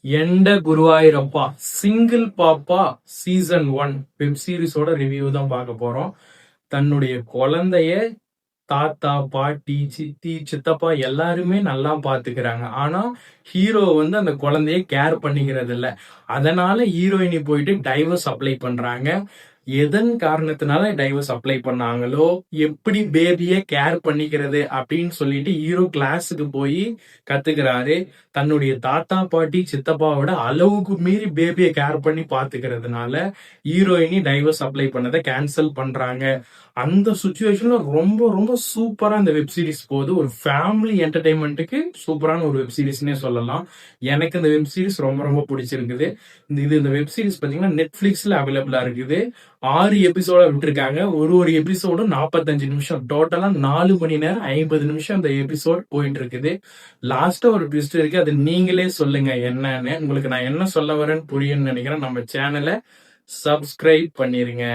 எண்ட குருவாயிரப்பா single பாப்பா season 1 web சீரிஸோட review தான் பார்க்க போறோம். தன்னுடைய குழந்தைய தாத்தா, பாட்டி, சித்தி, சித்தப்பா எல்லாருமே நல்லா பாத்துக்கிறாங்க. ஆனா ஹீரோ வந்து அந்த குழந்தைய கேர் பண்ணிக்கிறது இல்ல. அதனால ஹீரோயினி போயிட்டு டைவர்ஸ் அப்ளை பண்றாங்க. எதன் காரணத்தினால டைவர்ஸ் அப்ளை பண்ணாங்களோ, எப்படி பேபிய கேர் பண்ணிக்கிறது அப்படின்னு சொல்லிட்டு ஹீரோ கிளாஸுக்கு போய் கத்துக்கிறாரு. தன்னுடைய தாத்தா, பாட்டி, சித்தப்பாவோட அளவுக்கு மீறி பேபிய கேர் பண்ணி பாத்துக்கிறதுனால ஹீரோயினி டைவர்ஸ் அப்ளை பண்ணதை கேன்சல் பண்றாங்க. அந்த சுச்சுவேஷன்ல ரொம்ப ரொம்ப சூப்பரா இந்த வெப் சீரிஸ் போகுது. ஒரு ஃபேமிலி என்டர்டைன்மெண்ட்டுக்கு சூப்பரான ஒரு வெப் சீரிஸ்னே சொல்லலாம். எனக்கு இந்த வெப் சீரிஸ் ரொம்ப ரொம்ப பிடிச்சிருக்குது. இந்த வெப் சீரிஸ் பாத்தீங்கன்னா நெட்ஃபிளிக்ஸ்ல அவைலபிளா இருக்குது. 6 எபிசோட விட்டுருக்காங்க. ஒரு எபிசோடும் 45 நிமிஷம். டோட்டலா 4 மணி நேரம் 50 நிமிஷம் இந்த எபிசோட் போயிட்டு இருக்குது. லாஸ்டா ஒரு ட்விஸ்ட் இருக்கு. அது நீங்களே சொல்லுங்க என்னன்னு. உங்களுக்கு நான் என்ன சொல்ல வரேன்னு புரியும்னு நினைக்கிறேன். நம்ம சேனலை சப்ஸ்கிரைப் பண்ணிருங்க.